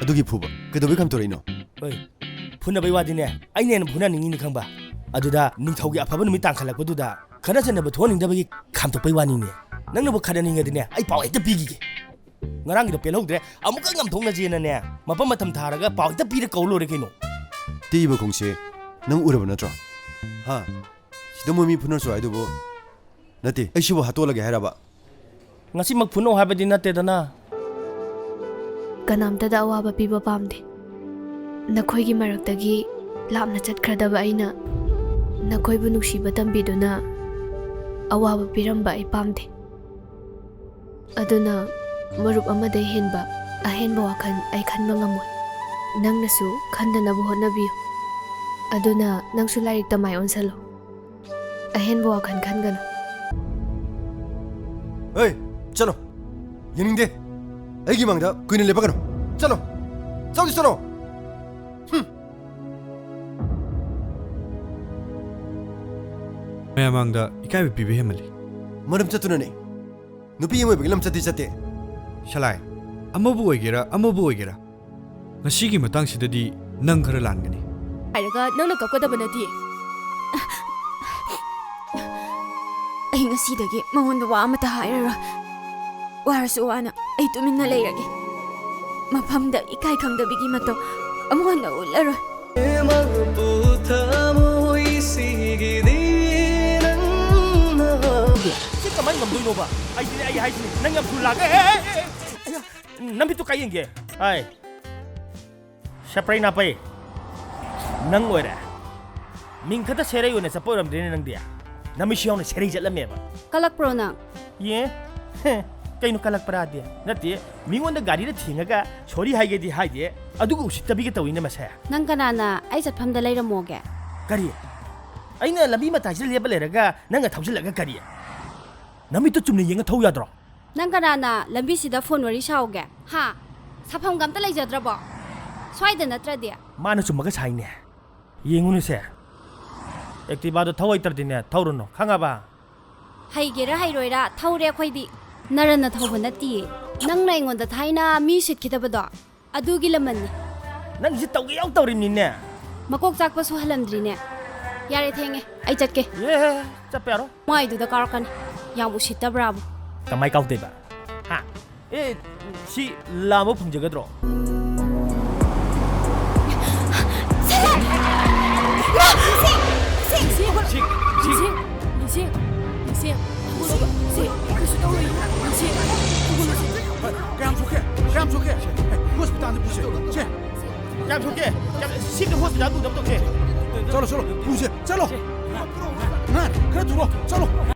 ꯑꯗꯨꯒꯤ ꯐꯨꯕ ꯀꯩꯗꯧꯕꯩ ꯈꯝꯇꯣꯔꯛꯏꯅꯣ ꯍꯣꯏ ꯐꯨꯅꯕꯩ ꯋꯥꯗꯤꯅꯦ ꯑꯩꯅ ꯍꯦꯟꯅ ꯐꯨꯅꯅꯤꯡꯉꯤꯅꯤ ꯈꯪꯕ ꯑꯗꯨꯗ ꯅꯤꯡꯊꯧꯒꯤ ꯑꯐꯕ ꯅꯨꯃꯤꯠ ꯇꯥꯡꯈꯠꯂꯛꯄꯗꯨꯗ ꯈꯠꯅ ꯆꯩꯅꯕ ꯊꯣꯛꯍꯟꯅꯤꯡꯗꯕꯒꯤ ꯈꯥꯝꯇꯣꯛꯄꯩ ꯋꯥꯅꯤꯅꯦ ꯅꯪꯅꯕꯨ ꯈꯠꯅꯅꯤꯡꯉꯗꯤꯅꯦ ꯑꯩ ꯄꯥꯎ ꯍꯦꯛꯇ ꯄꯤꯈꯤꯒꯦ ꯉꯔꯥꯡꯒꯤꯗꯣ ꯄꯦꯜꯍꯧꯗ꯭ꯔꯦ ꯑꯃꯨꯛꯀ ꯉꯝꯊꯣꯛꯅꯁꯦꯅꯅꯦ ꯃꯐꯝ ꯃꯇꯝ ꯊꯥꯔꯒ ꯄꯥꯎ ꯍꯦꯛꯇ ꯄꯤꯔ ꯀꯧ ꯂꯣꯏꯔꯦ ꯀꯩꯅꯣ ꯇꯦꯛꯏꯕ ꯈꯣꯡꯁꯦ ꯅꯪ ꯎꯔꯕ ꯅꯠꯇ꯭ꯔꯣ ꯍꯥ ꯁꯤꯗ ꯃꯣꯏ ꯃꯤ ꯐꯨꯅꯔꯁꯨ ꯍꯥꯏꯗꯨꯕꯨ ꯅꯠꯇꯦ ꯑꯩ ꯁꯤꯕꯨ ꯍꯥꯠꯇꯣꯛꯂꯒꯦ ꯍꯥꯏꯔꯕ ꯉꯁꯤꯃꯛ ꯐꯨꯅꯧ ꯍꯥꯏꯕꯗꯤ ꯅꯠꯇꯦꯗꯅ ꯀꯅꯥꯝꯇꯗ ꯑꯋꯥꯕ ꯄꯤꯕ ꯄꯥꯝꯗꯦ ꯅꯈꯣꯏꯒꯤ ꯃꯔꯛꯇꯒꯤ ꯂꯥꯞꯅ ꯆꯠꯈ꯭ꯔꯗꯕ ꯑꯩꯅ ꯅꯈꯣꯏꯕు ꯅꯨꯡꯁꯤꯕ ꯇꯝꯕꯤꯗꯨꯅ ꯑꯋꯥꯕ ꯄꯤꯔꯝꯕ ꯑꯩ ꯄꯥꯝꯗꯦ ꯑꯗꯨꯅ ꯃꯔꯨꯞ ꯑꯃꯗꯩ ꯍꯦꯟꯕ ꯑꯍꯦꯟꯕ ꯋꯥꯈꯜ ꯑꯩ ꯈꯟꯕ ꯉꯝꯃꯣꯏ ꯅꯪꯅꯁꯨ ꯈꯟꯗꯅꯕ ꯍꯣꯠꯅꯕꯤꯌꯨ ꯑꯗꯨꯅ ꯅꯪꯁꯨ ꯂꯥꯏꯔꯤꯛꯇ ꯃꯥꯏ ꯑꯣꯟꯁꯜꯂꯣ ꯑꯍꯦꯟꯕ ꯋꯥꯈꯜ ꯈꯟꯒꯅꯨ ꯍꯦ ꯆꯠꯂꯣ ꯌꯦꯡꯅꯤꯡꯗꯦ ꯑꯩꯒꯤ ꯃꯥꯡꯗ ꯀꯨꯏꯅ ꯂꯦꯞꯄꯒꯅꯨ ꯆꯠꯂꯣ ꯆꯠꯂꯣ ꯆꯠꯂꯣ ꯃꯌꯥꯝꯃꯥꯡꯗ ꯏꯀꯥꯏꯕ ꯄꯤꯕ ꯍꯦꯟꯃꯜꯂꯤ ꯃꯔꯝ ꯆꯠꯇꯨꯅꯅꯦ ꯅꯨꯄꯤ ꯑꯃ ꯑꯣꯏꯕꯒꯤ ꯂꯝ ꯆꯠꯇꯦ ꯁꯂꯥꯏ ꯑꯃꯕꯨ ꯑꯣꯏꯒꯦꯔꯥ ꯑꯃꯕꯨ ꯑꯣꯏꯒꯦꯔꯥ ꯉꯁꯤꯒꯤ ꯃꯇꯥꯡꯁꯤꯗꯗꯤ ꯅꯪ ꯈꯔ ꯂꯥꯟꯒꯅꯤ ꯍꯥꯏꯔꯒ ꯅꯪꯅ ꯀꯞꯀꯗꯕ ꯅꯠꯇꯦ ꯑꯩ ꯉꯁꯤꯗꯒꯤ ꯃꯉꯣꯟꯗ ꯋꯥ ꯑꯃꯠꯇ ꯍꯥꯏꯔꯔꯣꯏ ꯋꯥꯔꯁꯨ ꯋꯥꯅ ꯑꯩ ꯇꯨꯃꯤꯟꯅ ꯂꯩꯔꯒꯦ ꯃꯐꯝꯗ ꯏꯀꯥꯏ ꯈꯪꯗꯕꯤꯒꯤ ꯃꯇꯧ ꯑꯃꯨꯛ ꯍꯟꯅ ꯎꯠꯂꯔꯣꯏ ꯁꯤ ꯀꯃꯥꯏꯅ ꯉꯝꯗꯣꯏꯅꯣꯕ ꯑꯩꯗꯤꯅꯦ ꯑꯩ ꯍꯥꯏꯁꯤꯅꯤ ꯅꯪ ꯌꯥꯝ ꯊꯨꯅ ꯂꯥꯛꯑꯦ ꯅꯝꯕꯤꯠꯇꯨ ꯀꯥꯏ ꯌꯦꯡꯒꯦ ꯍꯥꯏ ꯁꯄ꯭ꯔꯩ ꯅꯥꯄꯩ ꯅꯪ ꯑꯣꯏꯔꯦ ꯃꯤꯡ ꯈꯛꯇ ꯁꯦꯔꯩ ꯑꯣꯏꯅ ꯆꯠꯄ ꯑꯣꯏꯔꯝꯗ꯭ꯔꯦꯅꯦ ꯅꯪꯗꯤ ꯅꯃꯤꯠꯁꯨ ꯌꯥꯎꯅ ꯁꯦꯔꯩ ꯆꯠꯂꯝꯃꯦꯕ ꯀꯂꯛꯄ꯭ꯔꯣ ꯅꯪ ꯌꯦ ꯀꯩꯅꯣ ꯀꯜꯂꯛꯄ꯭ꯔꯥꯗꯤ ꯅꯠꯇꯦ ꯃꯤꯉꯣꯟꯗ ꯒꯥꯔꯤꯗ ꯊꯦꯡꯉꯒ ꯁꯣꯔꯤ ꯍꯥꯏꯒꯦꯗꯤ ꯍꯥꯏꯗꯦ ꯑꯗꯨꯒ ꯎꯁꯤꯠꯇꯕꯤꯒ ꯇꯧꯏꯅꯦ ꯃꯁꯦ ꯅꯪ ꯀꯅꯥꯅ ꯑꯩ ꯆꯠꯐꯝꯗ ꯂꯩꯔꯝꯃꯣꯒꯦ ꯀꯔꯤ ꯑꯩꯅ ꯂꯝꯕꯤ ꯃꯇꯥꯏꯁꯤꯗ ꯂꯦꯞꯄ ꯂꯩꯔꯒ ꯅꯪꯒ ꯊꯧꯖꯤꯜꯂꯒ ꯀꯔꯤ ꯅꯃꯤꯠꯇꯨ ꯆꯨꯝꯅ ꯌꯦꯡꯉ ꯊꯧ ꯌꯥꯗ꯭ꯔꯣ ꯅꯪ ꯀꯅꯥꯅ ꯂꯝꯕꯤꯁꯤꯗ ꯐꯣꯟ ꯋꯥꯔꯤ ꯁꯥꯎꯒꯦ ꯍꯥ ꯁꯥꯐꯝꯒ ꯑꯝꯇ ꯂꯩꯖꯗ꯭ꯔꯕꯣ ꯁ꯭ꯋꯥꯏꯗ ꯅꯠꯇ꯭ꯔꯗꯤ ꯃꯥꯅ ꯆꯨꯝꯃꯒ ꯁꯥꯏꯅꯦ ꯌꯦꯡꯉꯨꯅꯨꯁꯦ ꯑꯦꯛꯇꯤꯚꯥꯗꯣ ꯊꯧꯍꯩꯇ꯭ꯔꯗꯤꯅꯦ ꯊꯧꯔꯨꯅꯨ ꯈꯪꯉꯕ ꯍꯩꯒꯦꯔꯥ ꯍꯩꯔꯣꯏꯔꯥ ꯊꯧꯔꯦ ꯑꯩꯈꯣꯏꯗꯤ ꯅꯔꯟꯅ ꯊꯧꯕ ꯅꯠꯇꯤꯌꯦ ꯅꯪꯅ ꯑꯩꯉꯣꯟꯗ ꯊꯥꯏꯅ ꯃꯤ ꯁꯤꯠꯈꯤꯗꯕꯗꯣ ꯑꯗꯨꯒꯤ ꯂꯃꯟꯅꯤ ꯅꯪꯁꯤ ꯇꯧꯒꯦ ꯌꯥꯎ ꯇꯧꯔꯤꯕꯅꯤꯅꯦ ꯃꯀꯣꯛ ꯆꯥꯛꯄꯁꯨ ꯍꯜꯂꯝꯗ꯭ꯔꯤꯅꯦ ꯌꯥꯔꯦ ꯊꯦꯡꯉꯦ ꯑꯩ ꯆꯠꯀꯦ ꯑꯦ ꯆꯠꯄ ꯌꯥꯔꯣ ꯃꯥꯏꯗꯨꯗ ꯀꯥꯎꯔꯛꯀꯅꯤ ꯌꯥꯝ ꯎꯁꯤꯠꯇꯕ꯭ꯔꯥꯕꯨ ꯀꯃꯥꯏ ꯀꯥꯎꯗꯣꯏꯕ ꯍꯥ ꯑꯦ ꯁꯤ ꯂꯥꯝꯕ ꯐꯪꯖꯒꯗ꯭ꯔꯣ ꯀꯌꯥꯝ ꯁꯣꯛꯀꯦ ꯍꯣꯁꯄꯤꯇꯥꯜꯗ ꯄꯨꯁꯦ ꯁꯦ ꯀꯌꯥꯝ ꯁꯣꯛꯀꯦ ꯁꯤꯒ ꯍꯣꯁꯄꯤꯇꯥꯜ ꯄꯨꯅꯕ ꯇꯧꯒꯦ ꯆꯠꯂꯣ ꯄꯨꯁꯦ ꯆꯠꯂꯣ ꯈꯔ ꯊꯨꯔꯣ ꯆꯠꯂꯣ